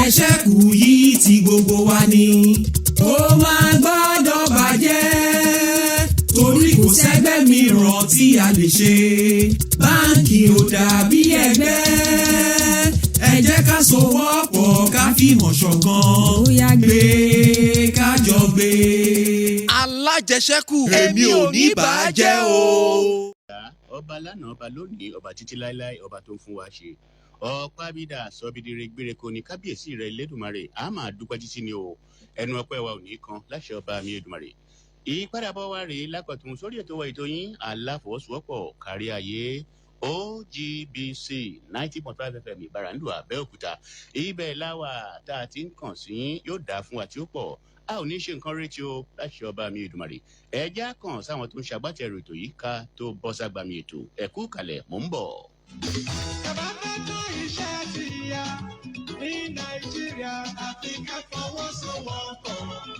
alájẹṣẹ́kù yìí ti gbogbo wa ni ó máa gbọ́dọ̀ bàjẹ́ torí kò sẹ́gbẹ́ mìíràn tí a lè ṣe báńkì ò dàbí ẹgbẹ́ ẹ jẹ́ ká sowọ́pọ̀ ká fìmọ̀ ṣọ̀kan gbé kájọ gbé. alájẹṣẹ́kù èmi ò ní bàjẹ́ o. ọba lánàá ọba lónìí ọba títí láéláé ọba tó ń fún wa ṣe ọpá bídà sọbìdìrẹ gbèrèkó ní kábíyèsí rẹ lẹdùnmarè a máa dúpẹ́ títí ni o ẹnu ọpẹ́ wa ò ní kan láṣẹ ọba mi Èdùmàrè. ìpadàbọ̀ wa rèé lákọ̀tún sórí ètò wa ètò yín Alafọwọsowọpọ kárí ayé OGBC 90.5 FM ìbàràndù Abeokuta ibẹ̀ láwà tá a ti ń kàn sí yóò dáa fún wa tí ó pọ̀ a ò ní ṣe nǹkan rétí o láṣẹ ọba mi Èdùmàrè. ẹjá kan sáwọn tó ń ṣagbátẹrù ètò yìí ká tó bọ́ ságbá mi ètò ẹ̀kú kalẹ̀ mò ń bọ̀. Ní Nàìjíríà, Áfíríkà fọwọ́sowọ́pọ̀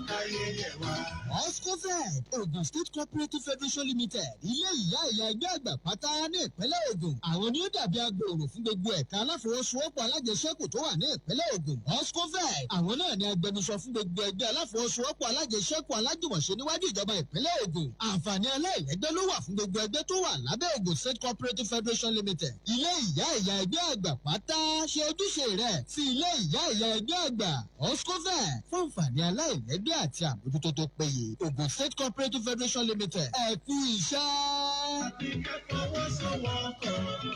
káyẹyẹ wa. OGSCOFED, Ogun State Cooperative Federation Limited, ilé ìyá ẹgbẹ́ àgbà pátá ní ìpínlẹ̀ Ogun. Àwọn ni ó dàbí agbòòrò fún gbogbo ẹ̀ka aláfọwọ́sowọ́pọ̀ alájẹṣẹ́kù tó wà ní ìpínlẹ̀ Ogun. OGSCOFED, àwọn náà ni agbẹnusọ fún gbogbo ẹgbẹ́ aláfọwọ́sowọ́pọ̀ alájẹṣẹ́kù alájùmọ̀ṣe níwájú ìjọba ìpínlẹ̀ Ogun. Àǹfààní aláìlẹ́gbẹ́ ló wà fún gbogbo ẹgbẹ́ tó wà lábẹ́ Ogun State Cooperative Federation Limited. Ilé ìyá ẹgbẹ́ àgbà pátá ṣe ojúṣe rẹ̀ sí ilé ìyá ẹgbẹ́ àgbà OGSCOFED fún àǹfààní aláìlẹ́gbẹ́ àti àbójútó tó péye. Ogun State Cooperative Federation Limited ẹ kú iṣẹ́. Áfíríkà fọwọ́sowọ́pọ̀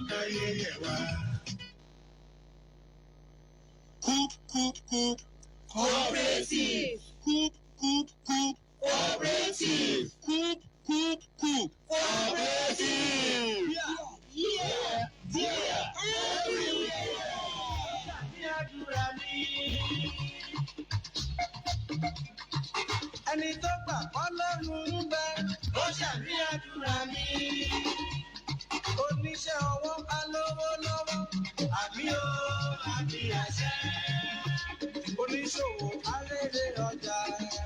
káyẹyẹ wa. Cooperative. Cooperative. Cooperative. Yeah. Everywhere. Ẹni tó gbà Ọlọ́run ń bẹ ó ṣàmì àdúrà mi. Oníṣẹ́ ọwọ́ alówó lọ́wọ́ àmì ó àmì àṣẹ. Oníṣòwò arére ọjà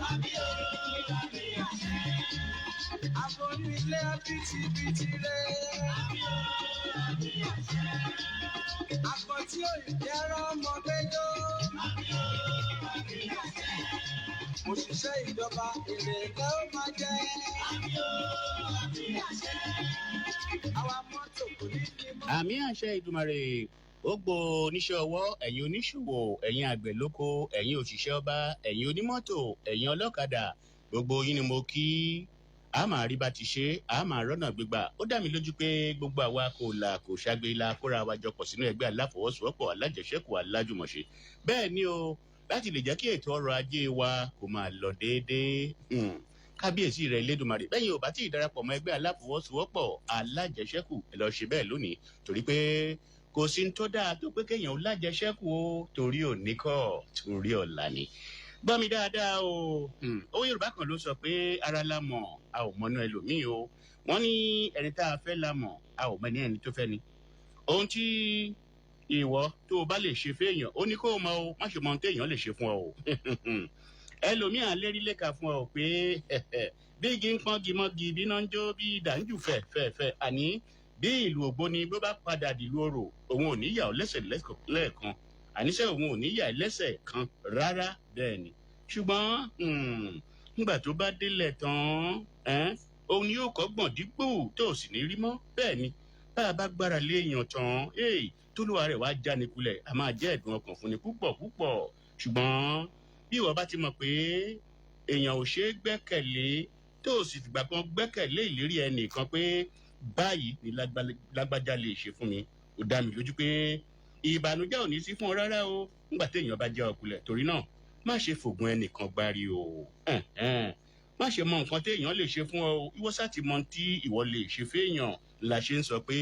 àmì ó àmì àṣẹ. Aboyún ilé bìtìbìtì rẹ̀ àmì ó àmì àṣẹ. Àpótí òyìnbẹ́rọ ọmọdéjọ́ àmì ó àmì àṣẹ. Òṣìṣẹ́ ìjọba èrè lẹ́ ó máa jẹ́ àmì ó àmì àṣẹ. Àwa mọ́tò kò ní fi mọ́. àmì àṣẹ Ìdùmarè ó gbọ́ oníṣẹ́ ọwọ́ ẹ̀yin oníṣòwò ẹ̀yin àgbẹ̀ lóko ẹ̀yin òṣìṣẹ́ ọba ẹ̀yin onímọ́tò ẹ̀yin ọlọ́kadà gbogbo yín ni mo kí a máa rí bá ti ṣe a máa rọ́nà gbígbà ó dá mi lójú pé gbogbo àwa kò ṣàgbé la kóra wa jọpọ̀ sínú ẹgbẹ́ aláfọwọ́sowọ́pọ̀ alájẹṣẹ́kù alájùmọ̀ṣe bẹ́ẹ̀ ni o láti lè jẹ́ kí ètò ọrọ̀ ajé wa kó máa lọ déédéé. kábíyèsí rẹ̀ Elédùmarè bẹ́yìn ò bá tí ì darapọ̀ mọ́ ẹgbẹ́ aláfọwọ́sowọ́pọ̀ alájẹṣẹ́kù ẹ lọ ṣe bẹ́ẹ̀ lónìí torí pé kò sí ní tó dáa tó pé kéèyàn ó lájẹṣẹ́kù o torí òní kọ́ torí ọ̀la ni. gbọ́ mi dáadáa o owó Yorùbá kan ló sọ pé ara la mọ̀ a ò mọ̀nà ẹlòmíì o wọ́n ní ẹni tá a fẹ́ la mọ̀ a ò mọ̀ ní ẹni tó fẹ́ ni. ohun tí ìwọ tó o bá lè ṣe fẹ́yàn ó ní kó o mọ̀ o má ṣe mọ ohun téèyàn lè ṣe fún ọ o ẹlòmíì àlérí lẹ́ka fún ọ pé bí igi ń pọ́n gimọ́gi bí náà ń jó bí dàńjù fẹ̀fẹ̀fẹ̀ àní bí ìlú ògbóni bó bá padà dìlú orò òun ò ní yà ọ́ lẹ́sẹ̀ lẹ́ẹ̀kan àníṣe òun ò ní yà ẹ́ lẹ́sẹ̀ kan rárá bẹ́ẹ̀ ni ṣùgbọ́n nígbà tó bá délẹ̀ tán òun ni yóò kọ́gbọ̀n dígbò tó o sì ní rí mọ́ bẹ́ẹ̀ ni bá a bá gbára lé èèyàn tán tólúwa rẹ̀ wá jánikulẹ̀ a máa jẹ́ ẹ̀dùn ọkàn fún ni púpọ̀ ṣùgbọ́n bí ìwọ bá ti mọ̀ pé èèyàn ò ṣeé gbẹ́kẹ̀lé tó o sì fìgbà kan gbẹ́kẹ̀lé ìlérí ẹnìkan pé báyìí ni lágbájá lè ṣe fún mi ó dá mi lójú pé ìbànújẹ́ ò ní sí fún ọ rárá o nígbà téèyàn bá jẹ́ ọkùnrin torí náà má ṣe fògùn ẹnìkan gbárí o má ṣe mọ nǹkan téèyàn lè ṣe fún ọ ìwọ sá ti mọ tí ìwọ lè ṣe féèyàn la ṣe ń sọ pé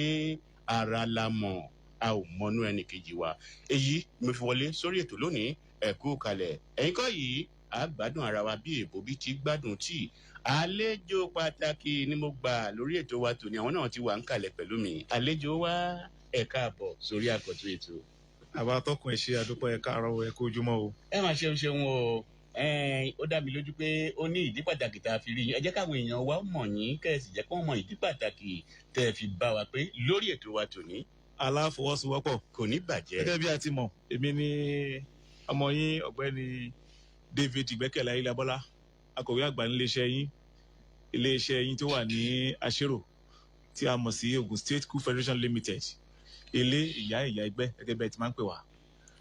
ara la mọ̀ a ò mọnú ẹnì kejì wa èyí mo fi wọlé sórí ètò lónìí ẹ kú kalẹ̀ ẹ̀yin kọ́ yìí a gbádùn ara wa bí èbó bí ti gbádùn tíì àlejò pàtàkì ni mo gbà lórí ètò wa tòní àwọn náà ti wà ń kalẹ̀ pẹ̀lú mi àlejò wa ẹ káàbọ̀ sórí àkọ́tún ètò. àwa tọkùn ẹ ṣe àdúpọ̀ ẹ káàárọ̀ ẹ kú ojúmọ́ o. ẹ máa ṣeun o ó dá mi lójú pé ó ní ìdí pàtàkì tá a fi rí yín ẹ jẹ́ káwọn èèyàn wa mọ̀ yín kẹ́sì jẹ́ kó mọ̀ ìdí pàtàkì tẹ́ ẹ fi bá wa pé lórí ètò wa tòní. Aláfọwọ́sowọ́pọ̀ kò ní bàjẹ́. gẹ́gẹ́ bí a ti mọ̀ èmi ni ọmọ yín ọ̀gbẹ́ni David Ìgbẹ́kẹ̀lé Ayelabola, akọ̀wé àgbà iléeṣẹ́ yín tó wà ní Aṣérò tí a mọ̀ sí Ogun State School Federation Limited, ilé ìyá ẹgbẹ́ gẹ́gẹ́ bẹ́ẹ̀ ti máa ń pè wá.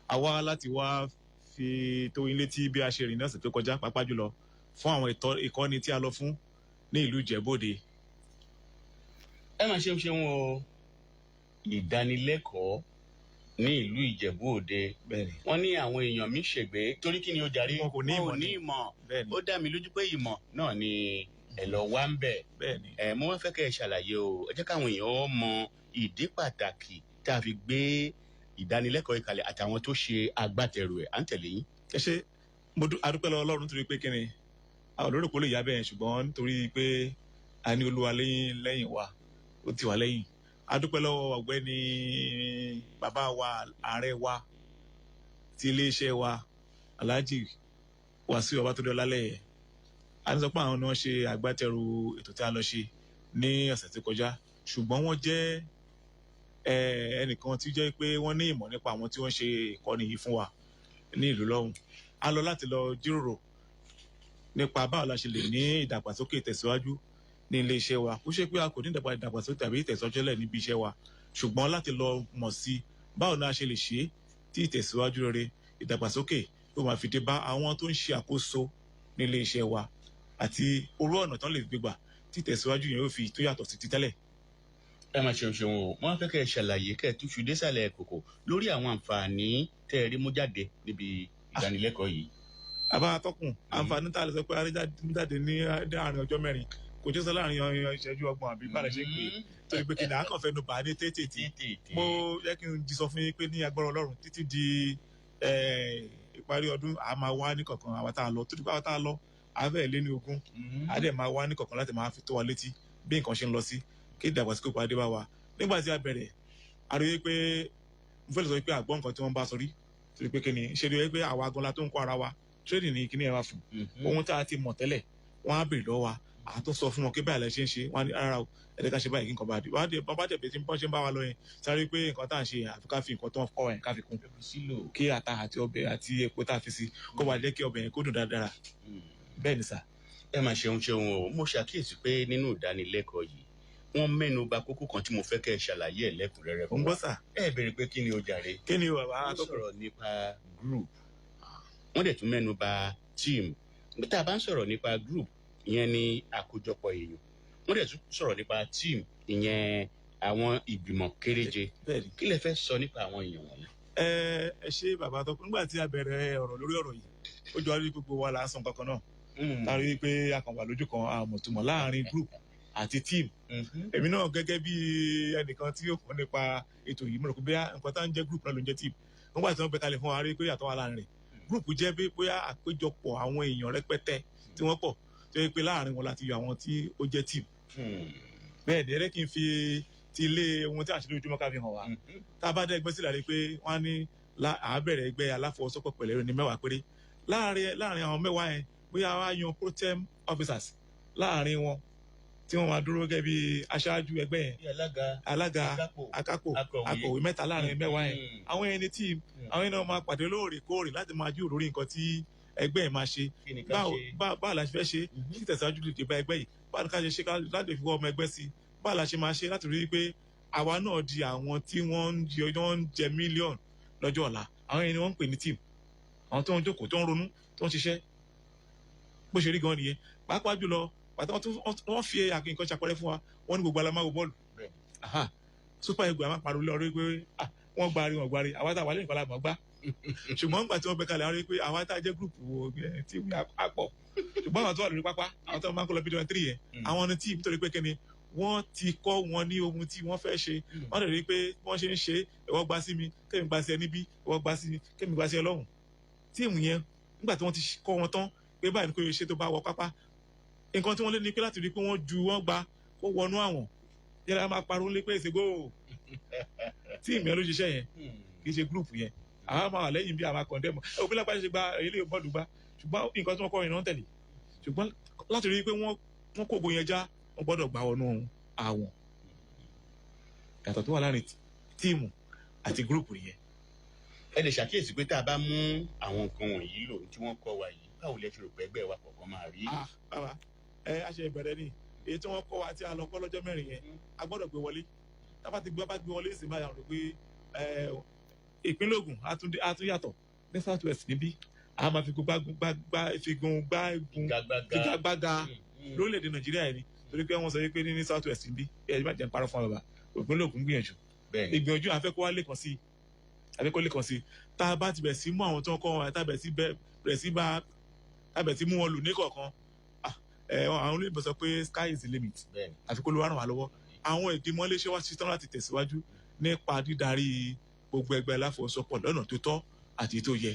A wá láti wá fi tó yín létí bí a ṣe rìn ní ọ̀sẹ̀ tó kọjá, pàápàá jùlọ fún àwọn ìkọ́ni tí a lọ fún ní ìlú Ìjẹ̀bú-Òde. Ẹ máa ṣeun o, ìdánilẹ́kọ̀ọ́ ní ìlú Ìjẹ̀bú-Òde. Wọ́n ní àwọn èèyàn mi ṣègbè torí kí ni ó jàre, wọn kò ní ìmọ̀. Ó dá mi lójú pé ìmọ̀ náà ni ẹ lọ wá ń bẹ̀. Mo wá fẹ́ kẹ́ ẹ ṣàlàyé o, ẹ jẹ́ káwọn èèyàn mọ ìdí pàtàkì tá a fi gbé ìdánilẹ́kọ̀ọ́ ìkàlẹ̀ àtàwọn tó ṣe agbátẹrù ẹ̀. À ń tẹ̀lé yín. Ẹ ṣe adúpẹ́ lọ́wọ́ Ọlọ́run nítorí pé kíni àwọn olórí kò lè yá bẹ́ẹ̀, ṣùgbọ́n nítorí pé a ní Olúwa lẹ́yìn wa, ó ti wà lẹ́yìn. Adúpẹ́ lọ́wọ́ ọ̀gbẹ́ni bàbá wa, ààrẹ wa ti iléeṣẹ́ wa, Alhaji Wasiu Babatunde Ọlálẹ́yẹ. A ní sọ pé àwọn ni wọ́n ṣe agbátẹrù ètò tí a lọ ṣe ní ọ̀sẹ̀ tó kọjá, ṣùgbọ́n wọ́n jẹ́ ẹnìkan tí jẹ́ pé wọ́n ní ìmọ̀ nípa àwọn tí wọ́n ṣe ìkọ́ni yìí fún wa ní ìlú lọ́hùn. A lọ láti lọ jíròrò nípa báwo la ṣe lè ní ìdàgbàsókè ìtẹ̀síwájú ní ilé iṣẹ́ wa. Ó ṣe pé a kò ní ìdàgbàsókè tàbí ìtẹ̀síwájú níbi iṣẹ́ wa, ṣùgbọ́n láti lọ mọ̀ sí báwo la ṣe lè ṣe tí ìtẹ̀síwájú rere, ìdàgbàsókè tó máa fi dé bá àwọn tó ń ṣe àkóso ní ilé iṣẹ́ wa àti orú ọ̀nà tán lè gbégbà tí ìtẹ̀síwájú yẹn ó fi tó yàtọ̀ sí ti tẹ́lẹ̀. Ẹ máa ṣeun o, wọ́n fẹ́ kẹ́ ẹ ṣàlàyé kẹ́ ẹ túṣu désàlẹ̀ kòkò lórí àwọn àǹfààní tẹ́ ẹ rí mú jáde níbi ìdánilẹ́kọ̀ọ́ yìí. Àbá atọ́kùn, àǹfààní tá a lè sọ pé a rí jáde ní àárín ọjọ́ mẹ́rin kò jẹ́ sọ láàrin ìṣẹ́jú ọgbọ̀n àbí bá a ṣe pé torí pé kìnìún akànfẹ́ nu bàá ní tètè. Mo yẹ kí n jí sọ fún yín pé ní agbára Ọlọ́run títí di ìparí ọdún a máa wá ní kọ̀ọ̀kan àwọn tá a lọ, tó dípò àwọn tá a lọ afẹ́ lé ní 20, a dẹ̀ máa wá ní kọ̀ọ̀kan láti máa fi tó wa létí bí nǹkan ṣe ń lọ sí kí ìdàgbàsókè pàdé bá wa. Nígbà tí a bẹ̀rẹ̀ a rí i pé mo fẹ́ lè sọ pé àgbọ̀ nǹkan tí wọ́n bá sọ rí torí pé kíni ṣe rí i pé àwa gan la tó ń kọ́ ara wa training ní kíní ẹ̀ wá fún ohun tá a ti mọ̀ tẹ́lẹ̀ wọ́n á bèrè lọ́wọ́ wa a tó sọ fún wọn pé báyìí lẹ ṣe ń ṣe wọn á ní rárá o ẹ̀dẹ́ ká ṣe báyìí kí nǹkan bá dé wọ́n bá dẹ̀bẹ̀ tí wọ́n ṣe ń bá wa lọ yẹn sáré pé nǹkan tá à ń ṣe àfi ká fi nǹkan tó ń kọ́ yẹn ká fi kún kí ata àti ọbẹ̀ àti epo tá a fi sí kó wá jẹ́ kí ọbẹ̀ yẹn kó dùn dáadáa. Bẹ́ẹ̀ ni sà. Ẹ máa ṣeun o, mo ṣàkíyèsí pé nínú ìdánilẹ́kọ̀ọ́ yìí wọ́n mẹ́nu bà kókó kan tí mo fẹ́ kẹ́ ẹ ṣàlàyé ẹ̀ lẹ́kùnrẹ́rẹ́ fún wa. Ẹ béèrè pé kí ni o jàre. Kí ni o bàbá tó sọ̀rọ̀ nípa group, wọ́n dẹ̀ tún mẹ́nu bà team. Tá a bá ń sọ̀rọ̀ nípa group, ìyẹn ni àkójọpọ̀ èèyàn. Wọ́n dẹ̀ tún sọ̀rọ̀ nípa team, ìyẹn àwọn ìgbìmọ̀ kéréje. Kí lẹ fẹ́ sọ nípa àwọn èèyàn wọ̀nyí? Ẹ ṣe bàbá tó nígbà tí a bẹ̀rẹ̀ ọ̀rọ̀ lórí ọ̀rọ̀ yìí ó jọ rí gbogbo wa là ń sọ kankan náà. A rí i pé a kàn wà lójú kan àmọ̀túmọ̀ láàrin group àti team. Èmi náà gẹ́gẹ́ bí ẹnìkan tí yóò kọ́ nípa ètò yìí mo rò pé bóyá nǹkan tá ń jẹ́ group náà ló ń jẹ́ team. Nígbà tí wọ́n gbé kalẹ̀ fún wa rí i pé yàtọ̀ wà láàrin rẹ̀. Group jẹ́ bí bóyá àpéjọpọ̀ àwọn èèyàn rẹpẹtẹ tí wọ́n pọ̀ tó yẹ pé láàrin wọn láti yọ àwọn tí ó jẹ́ team. Bẹ́ẹ̀ ni ẹ̀rẹ́ kí n fi ti ilé ohun tí à ń ṣe lójúmọ́ ká fi hàn wá. Tá a bá dẹ́ ẹgbẹ́ sílẹ̀ rí i pé wọ́n á ní àbẹ̀rẹ̀ ẹgbẹ́ aláfọwọ́sowọpọ̀ pẹ̀lú ní 10 péré. Láàrin àwọn 10 yẹn bóyá wá yan pro-tem officers láàrin wọn tí wọ́n máa dúró gẹ́gẹ́ bí aṣáájú ẹgbẹ́ yẹn, alága, akápò, akọ̀wé 3 láàrin 10 yẹn. Àwọn ẹni tí àwọn ẹni máa pàdé lóòrèkóòrè láti máa jíròrò lórí nǹkan tí ẹgbẹ́ yẹn máa ṣe. Báwo la ṣe fẹ́ ṣe kí ìtẹ̀síwájú lè dé bá ẹgbẹ́ yìí, báwo la ṣe ṣe láti fi wọ́ ọmọ ẹgbẹ́ sí, báwo la ṣe máa ṣe láti rí i pé àwa náà di àwọn tí wọ́n ń jẹ mílíọ̀nù lọ́jọ́ ọ̀la. Àwọn ẹni wọ́n ń pè ní team, àwọn tó ń jókòó tó ń ronú tó ń ṣiṣẹ́ bó ṣe rí gan nìyẹn. Pàápàá jùlọ pàtàkì wọ́n fi nǹkan ṣàpẹẹrẹ fún wa, wọ́n ní gbogbo alámáwo bọ́ọ̀lù. Super Eagles a máa pariwo lórí pé wọ́n gbari wọ́n gbari àwa tá a wà lẹ́yìn kan láàmú gbá. Ṣùgbọ́n nígbà tí wọ́n bẹ kalẹ̀ àwọn rí pé àwa tá a jẹ́ gúrùpù tí a pọ̀. Ṣùgbọ́n àwọn tó wà lórí pápá àwọn tó máa ń kọ́ lọ bí 3 yẹn àwọn ní tíìmù nítorí pé kíni wọ́n ti kọ́ wọn ní ohun tí wọ́n fẹ́ ṣe. Wọ́n lè rí pé wọ́n ṣe ń ṣe ìwọ gbá sí mi kémi gbá sí ẹ níbí ìwọ gbá sí mi kémi gbá sí ẹ lọ́hùn. Tíìmù yẹn nígbà tí wọ́n ti kọ́ wọn tán pé báyìí ni kò ṣe tó bá wọ pápá, nǹkan tí wọ́n lé ní pé láti rí pé wọ́n gba kó wọnú àwọn yẹn máa pariwo lé pé ìṣègò tíìmù yẹn ló ṣiṣẹ́ yẹn kì í ṣe gúrùpù yẹn. Àwọn máa wà lẹ́yìn bí àwọn akọ̀ndẹ́mọ̀ òbí lápá ṣe gba ilé bọ́ọ̀lù gbá ṣùgbọ́n nǹkan tí wọ́n kọ́ yẹn náà tẹ̀lé. Ṣùgbọ́n láti rí pé wọ́n kó gbogbo yẹn já wọ́n gbọ́dọ̀ gbà wọnú àwọn. Yàtọ̀ tó wà láàrin tíìmù àti gúrùpù yẹn. ẹ lè ṣàkíyèsí pé tá a bá mú àwọn nǹkan wọ̀nyí lò tí wọ́n kọ́ wa yìí báwo lẹ ṣe rò pé ẹgbẹ́ wa kọ̀ọ̀kan máa rí. bàbá a ṣe ìbẹ̀rẹ̀ ni èyí tí wọ́n kọ́ wa tí a lọ kọ́ lọ́jọ́ mẹ́rin yẹn a gbọ́dọ̀ gbé wọlé tábà ti gbé wọlé sì máa yàrá pé ìpínlẹ̀ Ògùn á tún yàtọ̀ ní south west níbí a máa figagbága lórílẹ̀‐èdè Nàìjíríà yìí torí pé wọ́n sọ pé ní south west níbí ẹ̀yìn máa jẹ́ ń parọ́ fún bàbá ìpínlẹ̀ Ògùn gbìyànjú ìgbìyànjú àfẹ́kọ́ lè kàn sí tá a bá ti bẹ̀ sí mú àwọn tó ń kọ́ wọn tá a bẹ̀ sí mú wọn lò ní kọ̀ọ̀kan àwọn olóyìnbó sọ pé sky is the limit àfi kó ló wá ràn wá lọ́wọ́ àwọn ìgbìmọ̀ iléeṣẹ́ wa ṣetán láti tẹ̀síwájú nípa dídarí gbogbo ẹgbẹ́ aláfọwọ́sowọ́pọ̀ lọ́nà tó tọ́ àti tó yẹ.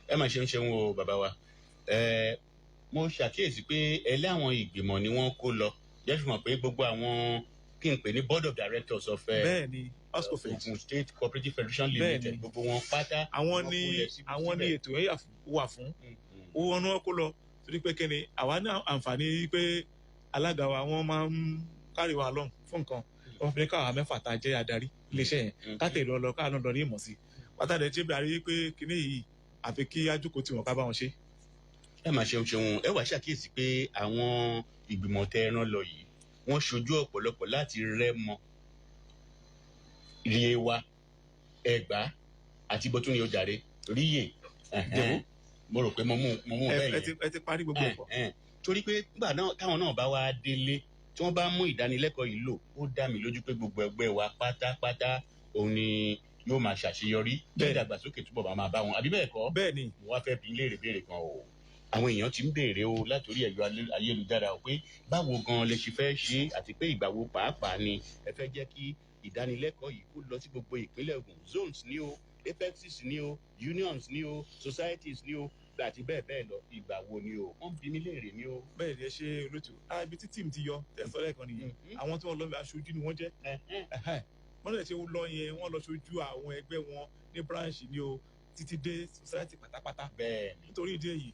ẹ máa ṣeun o bàbá wa mo ṣàkíyèsí pé ẹlẹ́ àwọn ìgbìmọ̀ ni wọ́n kó lọ jẹ́ fi mọ̀ pé gbogbo àwọn kí n pè ní board of directors of bẹ́ẹ̀ni OGSCOFED Ogun State Cooperative Federation Limited gbogbo wọn pátá. àwọn ni ètò yẹn wà fún owó wọn ni wọ́n kó lọ torí pé kíni àwa ní àǹfààní pé alága wa wọ́n máa ń kárí wa lọ́hùn fún nǹkan wọ́n fi ní káwa mẹ́fà tá a jẹ́ adarí iléeṣẹ́ yẹn káàtẹ́ ìlú ọlọ́ káà náà lọ ní ìmọ̀ sí pátádé tí bí a rí pé kíní yìí àfi kí ajókòó tí wọ́n ká bá wọn ṣe. ẹ máa ṣeun ẹ wàá ṣàkíyèsí pé àwọn ìgbìmọ̀ tẹ́ ẹ rán lọ yìí wọ́n ṣojú ọ̀pọ̀lọpọ̀ láti Rẹ́mọ Yewa Ẹ̀gbá àti bọ́tún ní ojàre Ríyè mo rò pé mo mú bẹ́ẹ̀ yẹn. ẹ ti parí gbogbo ẹ̀kọ́. torí pé nígbà náà táwọn náà bá wá délé tí wọ́n bá mú ìdánilẹ́kọ̀ọ́ yìí lò ó dá mi lójú pé gbogbo ẹgbẹ́ wa pátápátá òun ni yóò máa ṣàṣeyọrí bẹ́ẹ̀ ìdàgbàsókè túbọ̀ máa bá wọn àbí bẹ́ẹ̀ kọ́. bẹ́ẹ̀ ni mo wá fẹ́ bi léèrè béèrè kan o àwọn èèyàn ti ń béèrè o látòrí ẹ̀yọ ayélujára o pé báwo gan lè ṣe fẹ́ ṣe àti pé ìgbà wo pàápàá ni ẹ fẹ́ jẹ́ kí ìdánilẹ́kọ̀ọ́ yìí kó lọ sí gbogbo ìpínlẹ̀ Ògùn zones ní o apexes ní o unions ní o societies ní o àti bẹ́ẹ̀ bẹ́ẹ̀ lọ ìgbà wo ni o wọ́n bí mi léèrè ni o. bẹ́ẹ̀ ni ẹ ṣe olóòtú ibi tí tíìmù ti yọ tẹ̀sán lẹ́ẹ̀kan nìyẹn àwọn tí wọ́n lọ aṣojú ni wọ́n jẹ́ wọ́n lè ṣe lọ yẹn wọ́n lọ ṣojú àwọn ẹgbẹ́ wọn ní branch ni o títí dé society pátápátá. bẹ́ẹ̀ ni nítorí ìdí èyí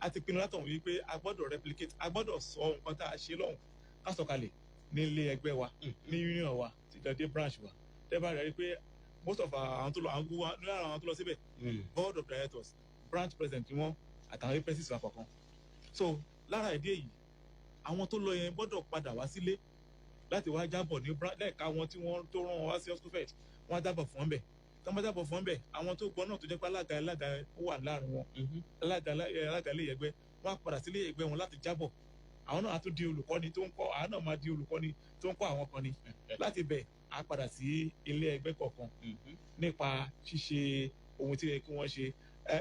a ti pinnu látọ̀ wípé a gbọ́dọ̀ replicate a gbọ́dọ̀ sọ nǹkan tá a ṣe lọ́hùn ká sọ̀kalẹ̀ ní ilé ẹgbẹ́ wa ní union wa ti dé branch wa tẹ́bà rẹ̀ rí pé most of àwọn tó lọ síbẹ̀ board of directors branch president wọn àtàwọn apcs wa kọ̀ọ̀kan so lára ìdí èyí àwọn tó lọ yẹn gbọ́dọ̀ padà wá sílé láti wá jábọ̀ ní lẹ́ẹ̀ka wọn tí wọ́n tó rán wọn wá sí OGSCOFED wọ́n á jábọ̀ fún ọ́n bẹ̀ tí wọ́n bá jábọ̀ fún ọ́n bẹ̀ àwọn tó gbọ́ náà tó jẹ́ pé alága ó wà láàrin wọn alága ilé ẹgbẹ́ wọ́n á padà sílé ẹgbẹ́ wọn láti jábọ̀ àwọn náà á tún di olùkọ́ni tó ń kọ́ àwọn náà máa di olùkọ́ni tó ń kọ́ àwọn kan ni láti bẹ̀ á padà sí ilé ẹgbẹ́ kọ̀ọ̀kan nípa ṣíṣe ohun tí kí wọ́n ṣe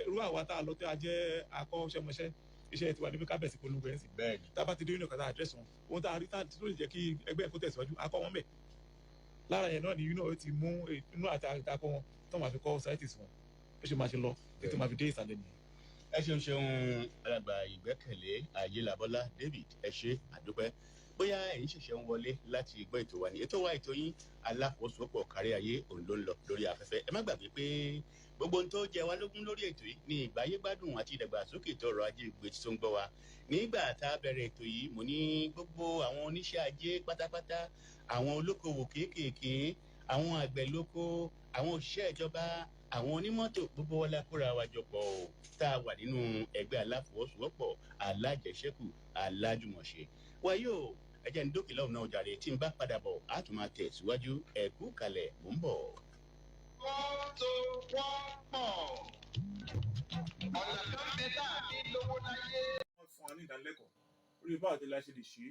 irú àwa tá a lọ tí a jẹ́ akọ́ṣẹ́mọṣẹ́ iṣẹ́ tiwa níbi kábẹ̀sì polówó ẹ̀ sí tá a bá ti dé nínú kàtà àdírẹ́sì wọn ohun tá a rí tó lè jẹ́ kí ẹgbẹ́ ẹ̀kọ́ tẹ̀síwájú akọ́ wọn bẹ̀ lára yẹn náà ni yìí náà ó ti mú inú àtàkọ́ wọn tó máa fi kọ́ societies wọn ó ṣe máa ṣe lọ ètò máa fi dé ìsàlẹ̀ nìyẹn. ẹ ṣeun alàgbà Ìgbẹ́kẹ̀lé Ayelabola David ẹ ṣé àdúpẹ́ bóyá ẹ̀yin ṣẹ̀ṣẹ̀ ń wọlé láti gbọ́ ètò wa ní ètò yín Alafọwọsowọpọ kárí ayé òun ló ń lọ lórí afẹ́fẹ́ ẹ má gbàgbé pé gbogbo ohun tó jẹ wá lógún lórí ètò yìí ní ìgbáyé gbádùn àti ìdàgbàsókè ètò ọrọ̀ ajé ìgbé tí tó ń gbọ́ wa nígbà tá a bẹ̀rẹ̀ ètò yìí mo ní gbogbo àwọn oníṣẹ́ ajé pátápátá àwọn olókoòwò kéékèèké àwọn àgbẹ̀ lóko àwọn òṣìṣẹ́ ìjọba àwọn onímọ́tò gbogbo wọn lákúra wa jọpọ̀ o tá a wà nínú ẹgbẹ́ aláfọwọ́sowọ́pọ̀ alájẹsẹ́kù alájùmọ̀ṣe wáyé o ẹ jẹ́ ní dókè lọ́hùn náà jàre tí n bá padà bọ̀ á tún máa tẹ̀síwájú ẹ kú kalẹ̀ mò ń bọ̀. Fọwọ́sowọ́pọ̀ ọ̀nà kan bẹ tá a ní lówó láyé. wọ́n fún wa ní ìdánilẹ́kọ̀ọ́ orí báwo ni la ṣe lè ṣe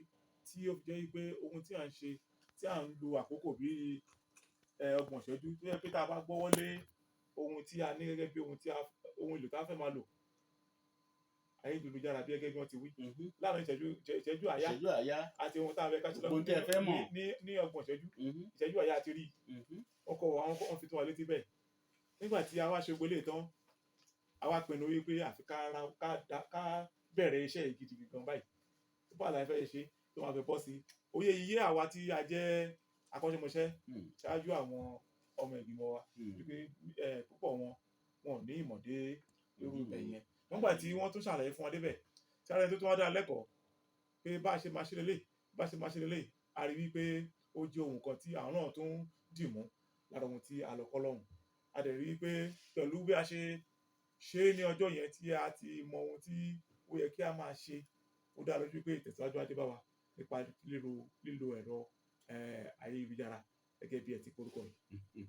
tí ó fi jẹ́ pé ohun tí à ń ṣe tí à ń lo àkókò bíi 30 ìṣẹ́jú tó yẹ pé tá a bá gbọ́wọ́ lé ohun tí a ní gẹ́gẹ́ bí ohun èlò tá a fẹ́ máa lò ayélujára bí gẹ́gẹ́ bí wọ́n ti wí láàrin ìṣẹ́jú àyá àti ohun tá a fẹ́ ká ṣe lọ́wọ́ ní 30 ìṣẹ́jú àyá àti rí ọkọ̀ àwọn kan fi tún wa létí bẹ́ẹ̀ nígbà tí a wá ṣe gbélé tán a wá pinnu wípé àfi ká bẹ̀rẹ̀ iṣẹ́ yìí gidi gan báyìí tó bá àlàyé fẹ́ ṣe tó máa fẹ́ bọ́ sí oyè iye àwa tí a jẹ́ akọ́ṣẹ́mọṣẹ́ ṣáájú àwọn ọmọ ìgbìmọ̀ wa wípé púpọ̀ wọn ò ní ìmọ̀dé irú ibẹ̀ yẹn nígbà tí wọ́n tún ṣàlàyé fún wa débẹ̀ tí ara ẹni tó tún wá dá lẹ́kọ̀ọ́ pé bá a ṣe máa ṣe lélẹ̀ a rí wípé ó jẹ́ ohun kan tí àwọn náà tún dì mú lára ohun tí a lọ kọ́ lọ́hùn a dẹ̀ rí i pé pẹ̀lú bí a ṣe ṣe é ní ọjọ́ yẹn tí a ti mọ ohun tí ó yẹ kí a máa ṣe ó dá lójú pé ìtẹ̀síwájú á dé bá wa nípa lílo ẹ̀rọ ayélujára gẹ́gẹ́ bí ẹ ti porúkọ yìí.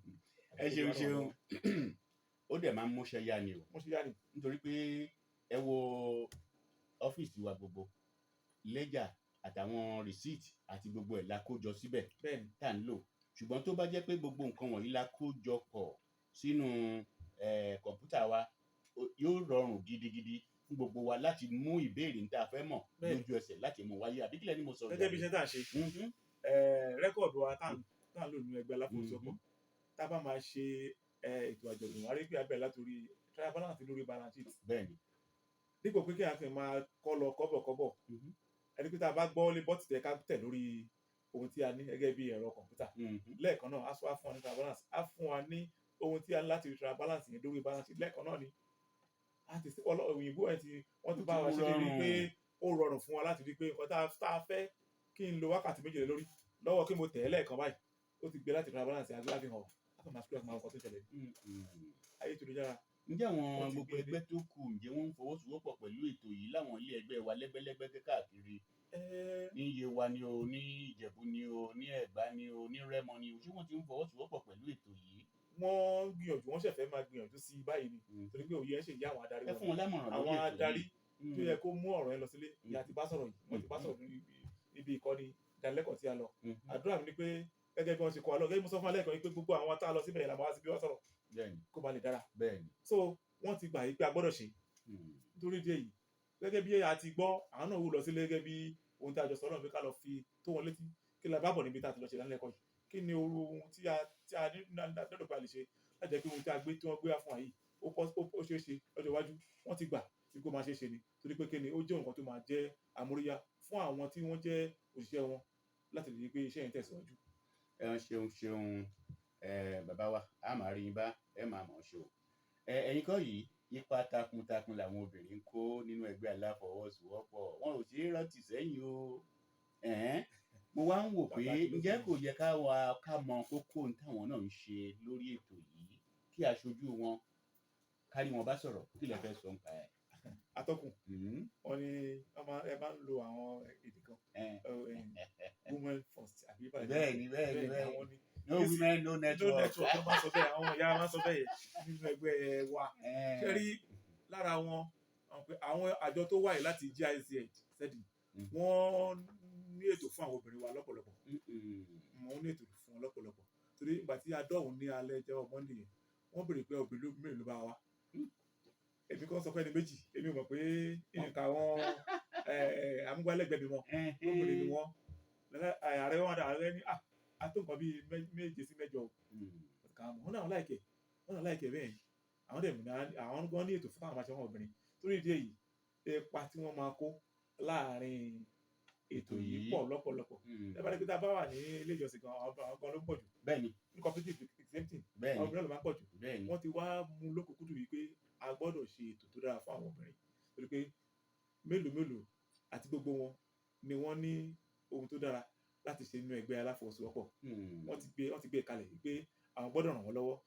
ẹ ṣeun ó dẹ̀ máa ń múṣẹ́ yá ni o nítorí pé ẹ wo ọ́fíìsì wa gbogbo lẹ́jà àtàwọn rìsíìtì àti gbogbo ẹ̀ la kó jọ síbẹ̀ tá à ń lò ṣùgbọ́n tó bá jẹ́ pé gbogbo nǹkan wọ̀nyí la kó jọ pọ̀ sínú kọ̀ǹpútà wa yóò rọrùn gidigidi fún gbogbo wa láti mú ìbéèrè ní tá a fẹ́ mọ̀ lójú ẹsẹ̀ láti mú wáyé àbí kílẹ̀ ni mo sọ. gẹ́gẹ́ bí iṣẹ́ tá a ṣe rẹ́kọ̀dù wa tá à ń lò nínú ẹgbẹ́ Alafọwọsowọpọ tá a bá máa ṣe ètò àjọ̀dún wa rí pé abẹ́ látòrí trial balance lórí balance sheet. bẹ́ẹ̀ni. dípò pé kí a fi máa kọ́ lọ kọ́bọ̀kọ́bọ̀ ẹni pé tá a bá gbọ́ lé bọ́ọ̀tì tẹ̀ ká tẹ̀ lórí ohun tí a ní gẹ́gẹ́ bí ẹ̀rọ kọ̀ǹpútà lẹ́ẹ̀kan náà á fún wa ní trial balance á fún wa ní ohun tí a ní láti trial balance yẹn lórí balance sheet lẹ́ẹ̀kan náà ni òyìnbó ẹ̀ tí wọ́n ti bá wa ṣe débi pé ó rọrùn fún wa láti rí pé nǹkan tá a fẹ́ kí n lo wákàtí méjìlél lórí lọ́wọ́ kí mo tẹ̀ ẹ́ lẹ́ẹ̀kan báyìí ó ti gbé láti trial balance àti láti hàn láti máa ṣúlẹ̀ máa ń kọ́ tó ṣẹlẹ̀ ayé tó dára. ǹjẹ́ àwọn gbogbo ẹgbẹ́ tó kù ǹjẹ́ wọ́n ń fọwọ́sowọ́pọ̀ pẹ̀lú ètò yìí láwọn ilé ẹgbẹ́ wa lẹ́gbẹ́lẹ́gbẹ́ káàkiri ní Yewa ni o ní Ìjẹ̀bú ni o ní Ẹ̀gbá ni o ní Rẹ́mọ ni o ṣé wọ́n ti ń fọwọ́sowọ́pọ̀ pẹ̀lú ètò yìí? wọ́n gbìyànjú wọ́n ṣẹ̀fẹ̀ máa gbìyànjú sí báyìí ni torí pé òye ẹ̀ ṣe yá àwọn adarí wọn. ẹ fún wọn lámọ̀ràn lórí ètò àwọn yìí. adarí tó yẹ kó mú ọ̀rọ̀ ẹ lọ sílé ìyá ti bá sọ̀rọ̀ yìí wọ́n ti bá sọ̀rọ̀ níbi ìkọ́ni ìdánilẹ́kọ̀ọ́ tí a lọ. àdúrà mi ni pé gẹ́gẹ́ bí wọ́n ṣe kọ́ wa lọ gẹ́gẹ́ bí mo sọ fún alẹ́ kan pé gbogbo àwọn tá a lọ síbẹ̀ yẹn la máa wá sí bí wọ́n sọ̀rọ̀ kó ba lè dára. so wọ́n ti gbà yí pé a gbọ́dọ̀ ṣe nítorí díẹ̀ yìí gẹ́gẹ́ bí a ti gbọ́ àwọn náà wù lọ sílé gẹ́gẹ́ bí ohun tí a jọ sọ̀rọ̀ pé ká lọ fi tó wọn létí kí la bá bọ̀ níbi tá a ti lọ ṣe ìdánilẹ́kọ̀ọ́ yìí kí ni ohun tí a ní lọ́dọ̀ pa lè ṣe láti jẹ́ pé ohun tí a gbé tí wọ́n gbé wá fún wa yìí ó ṣeé ṣe lọ́jọ́ iwájú wọ́n ti gbà tí kò máa ṣeé ṣe ni torí pé kí ni ó jẹ́ nǹkan tó máa jẹ́ àmúríyá fún àwọn tí wọ́n jẹ́ òṣìṣẹ́ wọn láti lè rí pé iṣẹ́ yẹn tẹ̀síwájú. ẹ ṣeun bàbá wa a máa rí yín bá ẹ máa mọ̀ ṣe o ẹ̀yin kọ́ yìí ipa takuntakun làwọn obìnrin ń kó nínú ẹgbẹ́ Aláfọwọ́sowọ́pọ̀ wọn ò sí rántí sẹ́yìn o mo wá ń wò pé ǹjẹ́ kò yẹ ká mọ kókó táwọn náà ń ṣe lórí ètò yìí kí aṣojú wọn Kari wọn bá sọ̀rọ̀ kí lè fẹ́ sọ nípa ẹ̀. atọ́kùn wọn ni ẹ máa ń lo àwọn èdè kan women first àbí bẹ́ẹ̀ni no women no network wọ́n máa sọ bẹ́ẹ̀ àwọn ìyá máa sọ bẹ́ẹ̀ nínú ẹgbẹ́ wa ṣe rí lára wọn àwọn àjọ tó wáyé láti GIZ wọ́n ní ètò fún àwọn obìnrin wa lọ́pọ̀lọpọ̀ wọ́n ní ètò fún wọn lọ́pọ̀lọpọ̀ torí ìgbà tí a dọ̀hún ní alẹ́ jẹ́ Monday yẹn wọ́n béèrè pé obìnrin mélòó ló bá wa èmi kan sọ pé ẹni méjì èmi mọ̀ pé nǹkan àwọn amúgbálẹ́gbẹ̀ẹ́ mi wọn obìnrin ni wọ́n ààrẹ wọn ààrẹ ní àtó nǹkan bíi 7 sí 8 wọn náà láìkẹ́ bẹ́ẹ̀ àwọn dẹ̀ àwọn gan ní ètò fún àwọn aṣọ obìnrin torí ìdí èyí ipa tí wọ́n máa kó láàrin ètò yìí pọ̀ lọ́pọ̀lọpọ̀ ẹ bá rí pé tá a bá wà ní ilé ìjọsìn gan àwọn gan ló ń pọ̀ jù bẹ́ẹ̀ni ní cooperative exempting àwọn obìnrin ló máa ń pọ̀ jù wọ́n ti wá mú lókùnkúndù yìí pé a gbọ́dọ̀ ṣe ètò tó dára fún àwọn obìnrin torí pé mélòó àti gbogbo wọn ni wọ́n ní ohun tó dára láti ṣe nínú ẹgbẹ́ Aláfọwọ́sowọ́pọ̀ wọ́n ti gbé kalẹ̀ pé àwọn gbọ́dọ̀ ràn wọ́n lọ́wọ́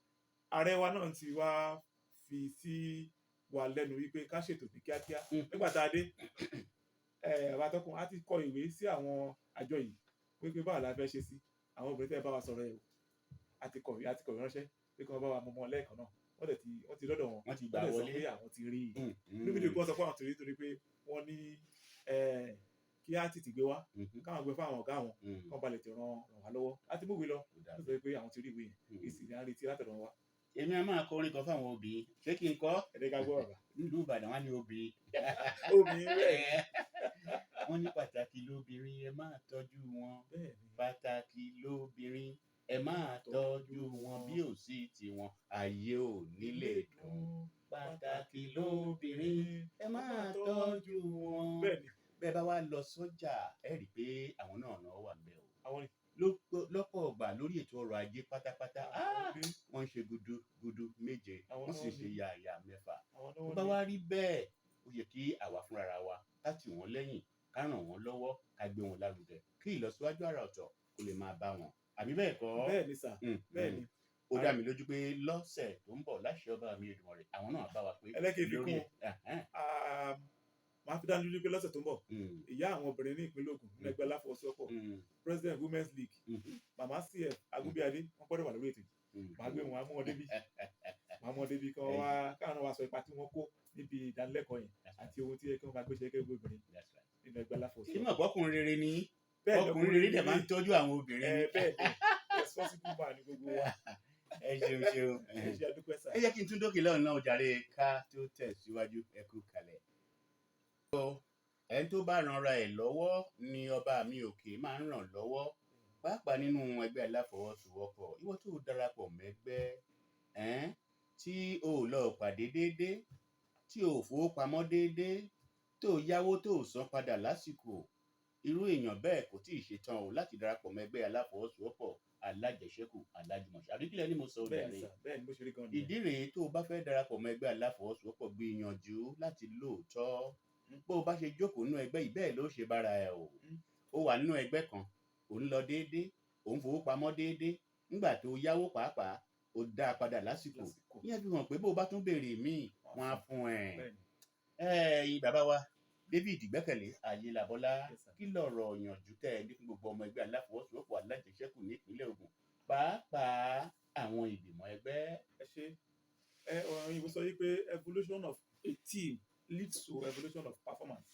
ààrẹ wa náà ti wá fi sí wa lẹ́nu wípé ká ṣètò ní kíákíá nígbà tá a dé àbátọ́kùn á ti kọ ìwé sí àwọn àjọ yìí pé báwo la fẹ́ ṣe sí àwọn obìnrin tẹ́ ẹ bá wa sọ̀rọ̀ ẹ̀ o a ti kọ̀wé ránṣẹ́ pé kí wọ́n bá wa mú wọn lẹ́ẹ̀kan náà wọ́n ti lọ́dọ̀ wọn wọ́n ti gbà wọlé pé àwọn ti rí i ní fídíò kí wọ́n sọ pé àwọn ti rí torí pé wọ́n ní kí á tètè gbé wá káwọn gbé fáwọn ọ̀gá wọn kán balẹ̀ ti ràn wá lọ́wọ́ láti mú ìwé lọ nítorí pé àwọn ti rí ìwé yẹn èsì ní à ń retí látọ̀dọ̀ wa. èmi a máa kọrin kan fáwọn obìnrin ṣé kí n kọ ẹ̀ẹ́dẹ́gbà gbọ́ ọ̀gá nílùú Ìbàdàn wá ní obìnrin rẹ̀ wọ́n ní pàtàkì lóbìnrin ẹ máa tọ́jú wọn pàtàkì lóbìnrin ẹ máa tọ́jú wọn bí ò sí tiwọn ayé ò nílé dùn pàtàkì lóbìnrin ẹ máa tọ́jú wọn. bẹ́ẹ̀ bá wá lọ sọ́jà ẹ rí i pé àwọn náà wà ń bẹ̀ o lọ́pọ̀ ọgbà lórí ètò ọrọ̀ ajé pátápátá wọ́n ń ṣe gudu méje wọ́n sì ṣe yàyà mẹ́fà tó bá wá rí bẹ́ẹ̀ ó yẹ kí àwa fúnra wa ká tì wọ́n lẹ́yìn ká ràn wọ́n lọ́wọ́ ká gbé wọn lárugẹ kí ìlọsíwájú àrà ọ̀tọ̀ kó lè máa bá wọn àbí bẹ́ẹ̀ kọ́. bẹ́ẹ̀ ni sà bẹ́ẹ̀ ni ó dá mi lójú pé lọ́sẹ̀ tó ń bọ̀ láṣẹ ọba mi Èdùmàrè àwọn náà bá wa pé ẹlẹ́kẹ̀ẹ́ fi kún máa fi dá lójú pé lọ́sẹ̀ tó ń bọ̀ ìyá àwọn obìnrin ní ìpínlẹ̀ Ògùn ní ẹgbẹ́ Alafọwọsowọpọ president women's league mama cf Agúnbíadé wọ́n gbọ́dọ̀ wà lórí ètò màá gbé wọn mú wọn débi kan wá káwọn wá sọ ipa tí wọ́n kó níbi ìdánilẹ́kọ̀ọ́ yẹn àti ohun tí ẹ kí wọ́n máa gbé ṣe gẹ́gẹ́ obìnrin nínú ẹgbẹ́ Alafọwọsowọpọ. kí mọ̀ ọkùnrin rere ni ọkùnrin rere dẹ̀ máa ń tọ́jú àwọn obìnrin. bẹ́ẹ̀ ni responsible man ni gbogbo wa. ẹ ṣeun ẹ jẹ́ kí n tún dókè lọ́run náà jàre ká tó tẹ̀síwájú ẹ kú kalẹ̀. ẹni tó bá ranra ẹ̀ lọ́wọ́ ni ọba mi òkè máa ń ràn lọ́wọ́ pàápàá nínú ẹgbẹ́ Aláfọwọ́sowọ́pọ̀ ìwọ tó darapọ̀ mẹ́gbẹ́ tí o lọ pàdé déédéé tí o fowópamọ́ déédéé tó yáwó tó san padà lásìkò irú èèyàn bẹ́ẹ̀ kò tí ì ṣetán o láti darapọ̀ mẹ́gbẹ́ Aláfọwọ́sowọ́pọ̀ Alájẹsẹ́kù Alajumọse àbíkílẹ̀ ni mo sọ bẹ́ẹ̀ ni ìdí rèé tó o bá fẹ́ darapọ̀ mẹ́gbẹ́ Aláfọwọ́sowọ́pọ̀ gbìyànjú láti lóòótọ́ bó o bá ṣe jókòó nínú ẹgbẹ́ yìí bẹ́ẹ̀ ló ṣe bára ẹ̀ o ó wà nínú ẹgbẹ́ kan ò ń lọ déédéé ò ń fowó pamọ́ déédéé nígbà tó yáwó pàápàá ó dá a padà lásìkò ìyẹn fi hàn pé bó o bá tún béèrè míì wọ́n á fún ẹ̀ bàbá wa David Gbẹ́kẹ̀lé Ayelabola kí lọ̀rọ̀ ìyànjú tẹ́ ẹ ní fún gbogbo ọmọ ẹgbẹ́ Aláfọwọ́sowọ́pọ̀ Alájẹsẹ́kù nípínlẹ̀ Ògùn pàápàá àwọn ìgbìmọ̀ ẹgbẹ́. ẹ ṣe ọ̀rọ̀ òyìnbó sọ wípé evolution of a team leads to evolution of performance.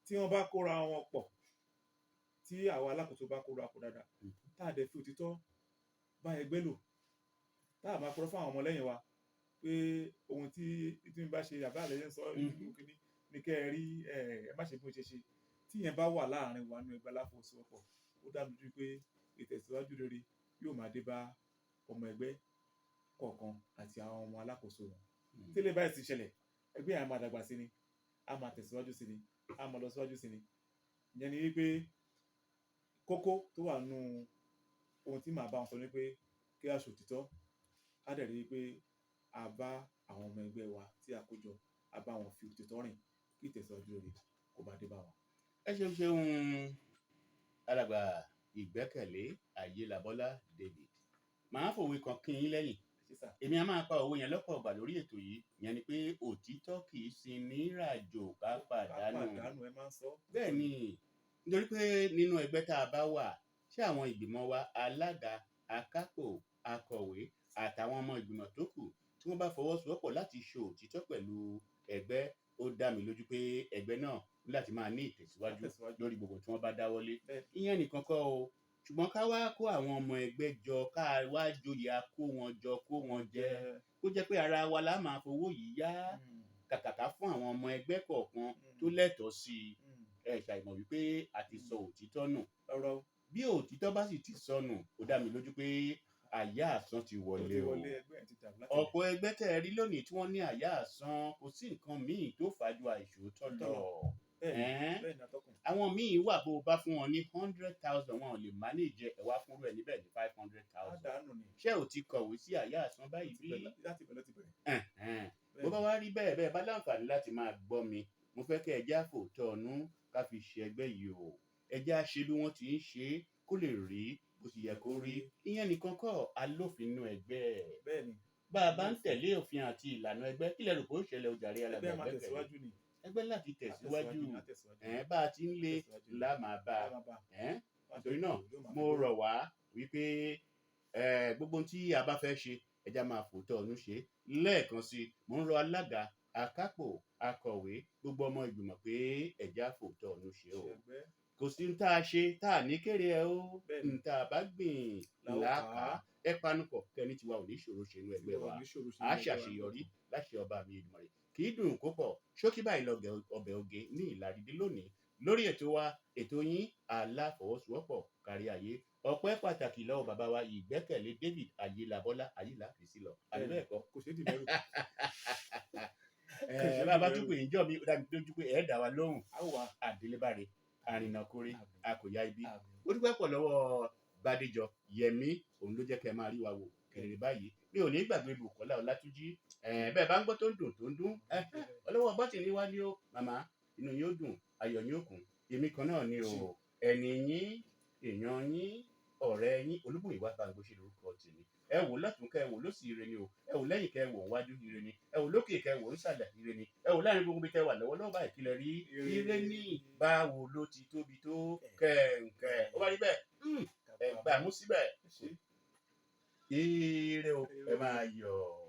tí wọ́n bá kóra wọn pọ̀ tí àwọn alákòóso bá kóra pọ̀ dáadáa tá a dẹ̀ fi òtítọ́ bá ẹgbẹ́ lò tá a máa kúrò fún àwọn ọmọlẹ́yìn wa pé ohun tí n bá ṣe àbá àlẹ́ yẹn sọ ìlú kìíní ní kẹ́ ẹ rí ẹ má ṣe bó ṣe ṣe tí yẹn bá wà láàrin wa nínú ẹgbẹ́ Aláfọwọ́sowọ́pọ̀ ó dá mi lójú pé ìtẹ̀síwájú rere yóò máa dé bá ọmọ ẹgbẹ́ kọ̀ọ̀kan àti àwọn ọmọ alákòóso wọn. tí lè báyìí ti ṣẹlẹ̀ ẹgbẹ́ yẹn á máa dàgbà sí ni á máa tẹ̀síwájú sí ni á máa lọ síwájú sí ni. ìyẹn ni wípé kókó tó wà nínú ohun tí màá bá wọn sọ ni pé kí a ṣòtítọ́ á dẹ̀ rí i pé a bá àwọn ọmọ ẹgbẹ́ wa tí a kó jọ a bá wọn fi òtítọ́ rìn kí ìtẹ̀síwájú rere kó bá dé bá wa. ẹ ṣeun alàgbà Ìgbẹ́kẹ̀lé Ayelabola David màá fòwe kan kí yín lẹ́yìn èmi a máa pa òwe yẹn lọ́pọ̀ ọgbà lórí ètò yìí ìyẹn ni pé òtítọ́ kì í sin ní ràjò ká pàdánù ẹ máa ń sọ. bẹ́ẹ̀ ni nítorí pé nínú ẹgbẹ́ tá a bá wà ṣé àwọn ìgbìmọ̀ wa alága akápò akọ̀wé àtàwọn ọmọ ìgbìmọ̀ tó kù tí wọ́n bá fọwọ́sowọ́pọ̀ láti ṣe òtítọ́ pẹ̀lú ẹgbẹ́ ó dá mi lójú pé ẹgbẹ́ náà láti máa ní ìtẹ̀síwájú lórí gbogbo tí wọ́n bá dáwọ́lé ìyẹn nìkan kọ́ o ṣùgbọ́n ká wá kó àwọn ọmọ ẹgbẹ́ jọ ká wá joyè kó wọn jọ kó wọn jẹ kó jẹ́ pé ara wa la máa fowó yìí yá kàkàkà fún àwọn ọmọ ẹgbẹ́ kọ̀ọ̀kan tó lẹ́tọ̀ọ́ sí ẹ ṣàìmọ̀ wípé a ti sọ òtítọ́ nù bí òtítọ́ bá sì ti sọnù ó dá mi lójú pé àyà àsán ti wọlé o ọ̀pọ̀ ẹgbẹ́ tẹ́ ẹ rí lónìí tí wọ́n ní àyà àsán kò sí nǹkan míì tó fàájú àìṣòótọ́ lọ àwọn míì wà bó o bá fún wọn ní 100,000 wọn ò lè manage ẹ wá fúnrú ẹ níbẹ̀ ní 500,000 ṣé ò ti kọ̀wé sí àyà àsán báyìí bí bó bá wá rí bẹ́ẹ̀ bá láǹfààní láti máa gbọ́ mi mo fẹ́ kẹ́ ẹ já fòótọ́ ọ̀nù ká fi ṣe ẹgbẹ́ yìí o ẹ já ṣe bí wọ́n ti ń ṣe kó lè rí bó ti yẹ kó rí ìyẹn nìkan kọ́ alófin inú ẹgbẹ́ bá a bá ń tẹ̀lé òfin àti ìlànà ẹgbẹ́ kílẹ̀ rò pé ó ṣẹlẹ̀ ojàre alàgbà ẹgbẹ́ láti tẹ̀síwájú bá a ti ń lé ńlá máa bá nítorí náà mo rọ̀ wá wípé gbogbo tí a bá fẹ́ ṣe ẹja máa fòótọ́ ọ̀nù ṣe lẹ́ẹ̀kan sí mo ń rọ alága akápò akọ̀wé gbogbo ọmọ ìgbìmọ̀ pé ẹja fòótọ́ ọ̀nù ṣe o kò sí ní tá a ṣe tá a ní kéré ẹ o ní tá a bá gbìn làákà ẹ panupọ̀ kẹ́ni tiwa ò ní ṣòro ṣe inú ẹgbẹ́ wa a ṣàṣeyọrí láṣẹ ọba mi Èdùmàrè kì í dùn kó pọ̀ ṣókí báyìí lọ́gẹ̀ ọbẹ̀ oge ní ìlàrídé lónìí lórí ètò wa ètò yín Aláfọwọ́sowọ́pọ̀ kárí ayé ọpẹ́ pàtàkì lọ́wọ́ bàbá wa Ìgbẹ́kẹ̀lé David Ayelabola ayílà fèsì lọ àdúbẹ̀ẹ́kọ́ kò ṣe é dìbẹ̀rù bàbá tún pè yín jọ mi ó dàbí lójú pé ẹ̀ dá wa lóhùn àdélébáre àrìnàkórè àkòyá ibi ó dúpẹ́ pọ̀ lọ́wọ́ Bádéjọ Yẹmí òun ló jẹ́ kẹ́ máa rí wa wò kẹrìnrì báyìí mi ò ní gbàgbé Bùkọ́lá Ọlátúnjí bẹ́ẹ̀ bá ń gbọ́ tó ń dùn tó ń dún ọlọ́wọ́ bọ́tì ní wá ní ó màmá inú yóò dùn ayọ̀ ní òkun èmi kan náà ni o ẹni yín èèyàn yín ọ̀rẹ́ yín Olúmúyìwá Bamgbose lórúkọ tèmi ẹ wò lọ́tún kẹ wò lósì ire ni o ẹ wò lẹ́yìn kẹ wò wájú ire ni ẹ wò lókè kẹ wò nísàlẹ̀ ire ni ẹ wò láàrin gbogbo bí tẹ wà lọ́wọ́lọ́wọ́ báyìí kí lẹ rí ire ní báwo ló ti tóbi tó kẹ̀ǹkẹ̀ ó bá rí bẹ́ẹ̀ ẹ gbà mú síbẹ̀ ire o ẹ máa yọ̀.